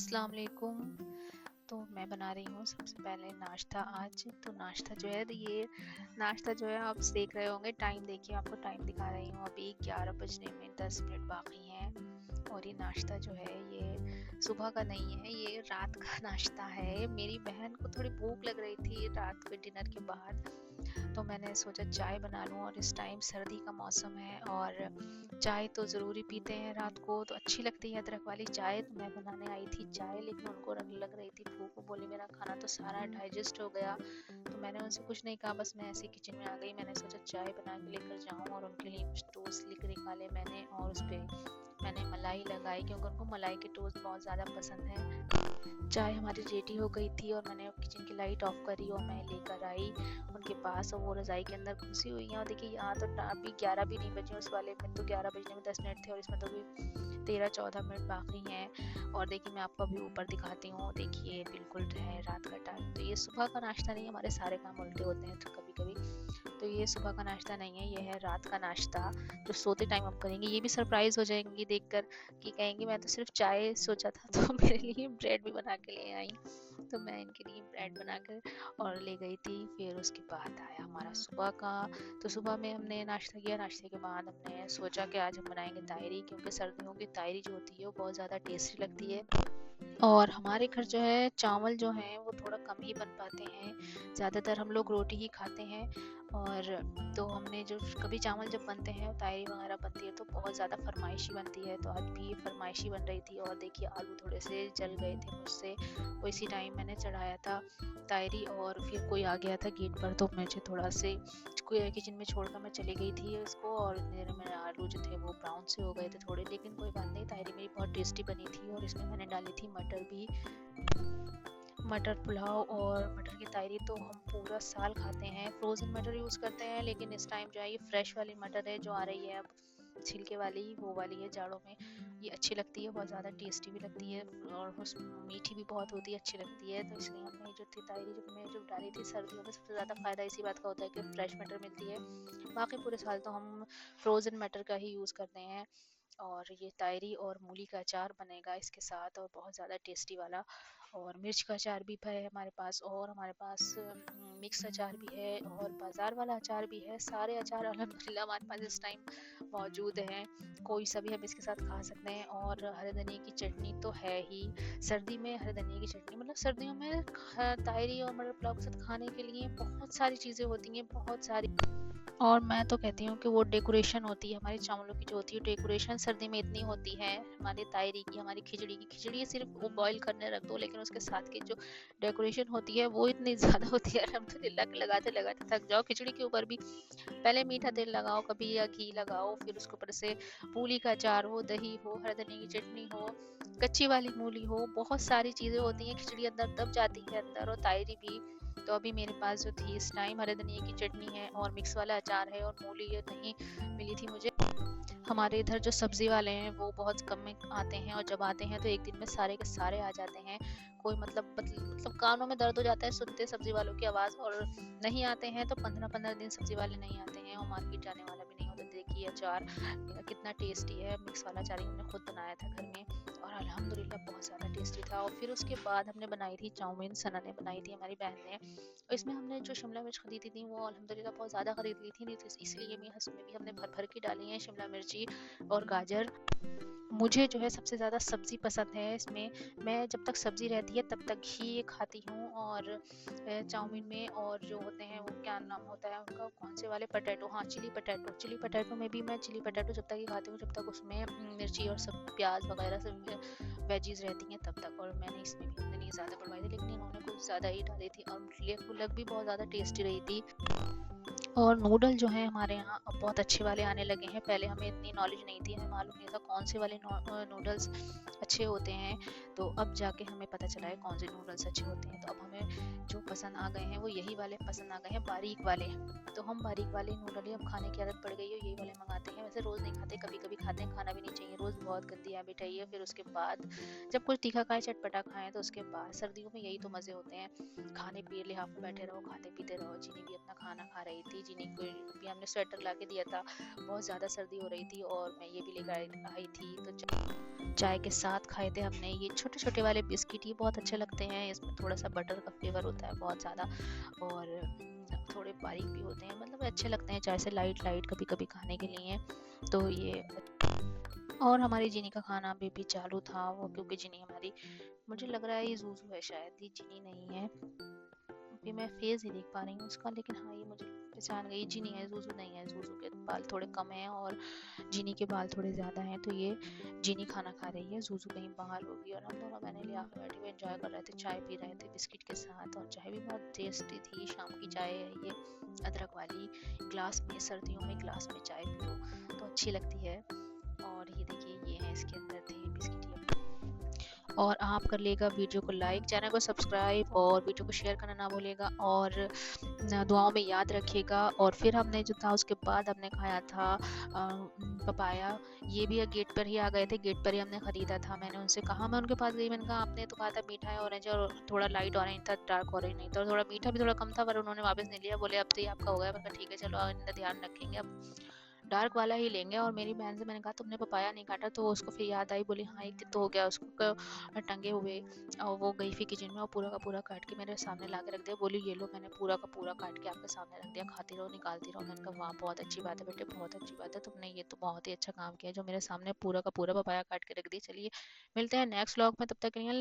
अस्सलाम वालेकुम। तो मैं बना रही हूँ सबसे पहले नाश्ता आज। तो नाश्ता जो है आप देख रहे होंगे, टाइम देखिए, आपको टाइम दिखा रही हूँ। अभी 11 बजने में 10 मिनट बाकी हैं। और ये नाश्ता जो है ये सुबह का नहीं है, ये रात का नाश्ता है। मेरी बहन को थोड़ी भूख लग रही थी रात के डिनर के बाद, तो मैंने सोचा चाय बना लूँ। और इस टाइम सर्दी का मौसम है और चाय तो ज़रूरी पीते हैं रात को, तो अच्छी लगती है अदरक वाली चाय। तो मैं बनाने आई थी चाय, लेकिन उनको लग रही थी भूख। वो बोली मेरा खाना तो सारा डाइजेस्ट हो गया। तो मैंने उनसे कुछ नहीं कहा, बस मैं ऐसे किचन में आ गई। मैंने सोचा चाय बना के लेकर जाऊँ और उनके लिए कुछ टोस्ट लिख निकाले मैंने, और उस पर मैंने मलाई लगाई क्योंकि उनको मलाई के टोस्ट बहुत ज़्यादा पसंद है। चाय हमारी रेडी हो गई थी और मैंने किचन की लाइट ऑफ करी और मैं लेकर आई उनके पास, और वो रज़ाई के अंदर घुसी हुई हैं। और देखिए यहाँ तो अभी 11 भी नहीं बजे, उस वाले में तो 11 बजने में 10 मिनट थे और इसमें तो भी 13-14 मिनट बाकी हैं। और देखिए मैं आपको अभी ऊपर दिखाती हूँ, देखिए बिल्कुल है रात का टाइम। तो ये सुबह का नाश्ता नहीं, हमारे सारे काम उल्टे होते हैं तो कभी कभी। तो ये सुबह का नाश्ता नहीं है, ये है रात का नाश्ता जो सोते टाइम हम करेंगे। ये भी सरप्राइज़ हो जाएंगी देखकर कि कहेंगे मैं तो सिर्फ चाय सोचा था। तो मेरे लिए ब्रेड भी बना के ले आई। तो मैं इनके लिए ब्रेड बनाकर और ले गई थी। फिर उसके बाद आया हमारा सुबह का। तो सुबह में हमने नाश्ता किया, नाश्ते के बाद हमने सोचा कि आज हम बनाएंगे तायरी, क्योंकि सर्दियों की तायरी जो होती है वो बहुत ज़्यादा टेस्टी लगती है। और हमारे घर जो है चावल जो हैं वो थोड़ा कम ही बन पाते हैं, ज़्यादातर हम लोग रोटी ही खाते हैं। और तो हमने जो कभी चावल जब बनते हैं, तायरी वगैरह बनती है, तो बहुत ज़्यादा फरमाइशी बनती है। तो आज भी फरमाइशी बन रही थी। और देखिए आलू थोड़े से जल गए थे मुझसे, वो इसी टाइम मैंने चढ़ाया था तायरी। और फिर कोई आ गया था गेट पर, तो मुझे थोड़ा से किचन में छोड़कर मैं चली गई थी उसको। और इतनी देर में आलू जो थे वो ब्राउन से हो गए थे थोड़े, लेकिन कोई बात नहीं, तायरी मेरी बहुत टेस्टी बनी थी। और इसमें मैंने डाली थी मटर भी, मटर पुलाव। और मटर की तायरी तो हम पूरा साल खाते हैं। फ्रोज़न मटर यूज़ करते हैं, लेकिन इस टाइम जो है ये फ्रेश वाली मटर है जो आ रही है अब, छिलके वाली, वो वाली है जाड़ों में। ये अच्छी लगती है, बहुत ज़्यादा टेस्टी भी लगती है और मीठी भी बहुत होती है, अच्छी लगती है। तो इसलिए हमने जो थी तायरी जो डाली थी, सर्दियों में सबसे ज़्यादा फ़ायदा इसी बात का होता है कि फ्रेश मटर मिलती है। बाकी पूरे साल तो हम फ्रोज़न मटर का ही यूज़ करते हैं। और ये तायरी और मूली का अचार बनेगा इसके साथ, और बहुत ज़्यादा टेस्टी वाला। और मिर्च का अचार भी है हमारे पास, और हमारे पास मिक्स अचार भी है, और बाज़ार वाला अचार भी है। सारे अचार अल्हम्दुलिल्लाह हमारे पास इस टाइम मौजूद हैं, कोई सा भी हम इसके साथ खा सकते हैं। और हरे धनिए की चटनी तो है ही, सर्दी में हरे धनिए की चटनी, मतलब सर्दियों में तायरी और मटर पुलाव के साथ खाने के लिए बहुत सारी चीज़ें होती हैं, बहुत सारी। और मैं तो कहती हूँ कि वो डेकोरेशन होती है हमारी चावलों की, जो होती है डेकोरेशन सर्दी में इतनी होती है। हमारी तायरी की, हमारी खिचड़ी की, खिचड़ी सिर्फ वो बॉईल करने रख दो, लेकिन उसके साथ की जो डेकोरेशन होती है वो इतनी ज़्यादा होती है अल्हम्दुलिल्लाह कि लगाते लगाते थक जाओ। खिचड़ी के ऊपर भी पहले मीठा तेल लगाओ कभी, या घी लगाओ, फिर उसके ऊपर से मूली का अचार हो, दही हो, हरे धनिया की चटनी हो, कच्ची वाली मूली हो, बहुत सारी चीज़ें होती हैं। खिचड़ी अंदर तब जाती है अंदर, और तायरी भी। तो अभी मेरे पास जो थी इस टाइम हरे धनिया की चटनी है और मिक्स वाला अचार है, और मूली ये नहीं मिली थी मुझे। हमारे इधर जो सब्जी वाले हैं वो बहुत कम में आते हैं, और जब आते हैं तो एक दिन में सारे के सारे आ जाते हैं। कोई मतलब कानों में दर्द हो जाता है सुनते सब्जी वालों की आवाज़। और नहीं आते हैं तो 15-15 दिन सब्जी वाले नहीं आते हैं, और मार्केट जाने वाला भी नहीं होता। देखिए अचार कितना टेस्टी है, मिक्स वाला अचार हमने खुद बनाया था घर में, और अल्हम्दुलिल्लाह बहुत ज़्यादा टेस्टी था। और फिर उसके बाद हमने बनाई थी चाउमीन, सना ने बनाई थी, हमारी बहन ने। और इसमें हमने जो शिमला मिर्च खरीदी थी वो अल्हम्दुलिल्लाह बहुत ज़्यादा खरीद ली थी, नहीं तो इसलिए इसमें भी हमने भर भर के डाली हैं शिमला मिर्ची और गाजर। मुझे जो है सबसे ज़्यादा सब्ज़ी पसंद है इसमें, मैं जब तक सब्ज़ी रहती है तब तक ही ये खाती हूँ। और चाउमीन में और जो होते हैं वो क्या नाम होता है उनका, कौन से वाले, पटेटो, हाँ चिली पटेटो, चिली पटेटो में भी मैं चिली पटेटो जब तक ही खाती हूँ जब तक उसमें मिर्ची और सब प्याज वगैरह सब वेजीज रहती हैं तब तक। और मैंने इसमें भी उतनी ज़्यादा बढ़वाई थी, लेकिन इन्होंने कुछ ज़्यादा ही डाली थी, और लग भी बहुत ज़्यादा टेस्टी रही थी। और नूडल जो है हमारे यहाँ अब बहुत अच्छे वाले आने लगे हैं, पहले हमें इतनी नॉलेज नहीं थी, हमें मालूम नहीं था कौन से वाले नूडल्स अच्छे होते हैं। तो अब जाके हमें पता चला है कौन से नूडल्स अच्छे होते हैं। तो अब हमें जो पसंद आ गए हैं वो यही वाले पसंद आ गए हैं, बारीक वाले। तो हम बारीक वाले नूडल ही अब खाने की आदत पड़ गई है, यही वाले मंगाते हैं। वैसे रोज़ नहीं खाते, कभी कभी खाते हैं, खाना भी नहीं चाहिए रोज़, बहुत गंदी हैबिट है ये। फिर उसके बाद जब कुछ तीखा खाएं, चटपटा खाएं, तो उसके बाद सर्दियों में यही तो मज़े होते हैं, खाने पी लिहाफ में बैठे रहो, खाते पीते रहो। चीनी भी अपना खाना खा रही थी, चीनी को भी हमने स्वेटर ला के दिया था, बहुत ज़्यादा सर्दी हो रही थी, और मैं ये भी लेकर आई थी। तो चाय के साथ खाए थे हमने ये छोटे छोटे छोटे वाले बिस्किट, ये बहुत अच्छे लगते हैं। इसमें थोड़ा सा बटर का फ्लेवर होता है बहुत ज़्यादा, और थोड़े बारीक भी होते हैं, मतलब अच्छे लगते हैं चाय से लाइट लाइट कभी कभी खाने के लिए। तो ये, और हमारी जीनी का खाना अभी भी चालू था वो, क्योंकि जीनी हमारी, मुझे लग रहा है ये जूजू है शायद, ये जीनी नहीं है। अभी मैं फेस ही देख पा रही हूँ उसका, लेकिन हाँ ये मुझे पहचान गई, जीनी है, जूजू नहीं है। जूजू के बाल थोड़े कम हैं और जीनी के बाल थोड़े ज़्यादा हैं। तो ये जीनी खाना खा रही है, जूजू कहीं बाहर होगी, और हम दोनों मैंने लिया के बैठे हुए एंजॉय कर रहे थे, चाय पी रहे थे बिस्किट के साथ। और चाय भी बहुत टेस्टी थी, शाम की चाय है ये, अदरक वाली, ग्लास में, सर्दियों में ग्लास में चाय पियो तो अच्छी लगती है। और ये देखिए, ये है इसके अंदर थे बिस्किट। और आप कर लेगा वीडियो को लाइक, चैनल को सब्सक्राइब, और वीडियो को शेयर करना ना भूलिएगा, और दुआओं में याद रखिएगा। और फिर हमने जो था उसके बाद हमने खाया था पपाया। ये भी गेट पर ही आ गए थे, गेट पर ही हमने ख़रीदा था। मैंने उनसे कहा, मैं उनके पास गई, मैंने कहा आपने तो कहा था मीठा है ऑरेंज, और थोड़ा लाइट ऑरेंज था, डार्क ऑरेंज नहीं था, और थोड़ा मीठा भी थोड़ा कम था, पर उन्होंने वापस नहीं लिया, बोले अब तो ये आपका हो गया। मैंने कहा ठीक है चलो आइंदा ध्यान रखेंगे, अब डार्क वाला ही लेंगे। और मेरी बहन से मैंने कहा तुमने पपाया नहीं काटा, तो उसको फिर याद आई, बोली हाँ एक दिन तो हो गया उसको टंगे हुए। और वो गई फिर किचन में और पूरा का पूरा काट के मेरे सामने ला के रख दिया, बोली ये लो मैंने पूरा का पूरा काट के आपके सामने रख दिया, खाती रहो निकालती रहो। मैंने कहा वाह बहुत अच्छी बात है बेटे, बहुत अच्छी बात है, तुमने ये तो बहुत ही अच्छा काम किया जो मेरे सामने पूरा का पूरा पपाया काट के रख दी। चलिए मिलते हैं नेक्स्ट व्लॉग में, तब तक के लिए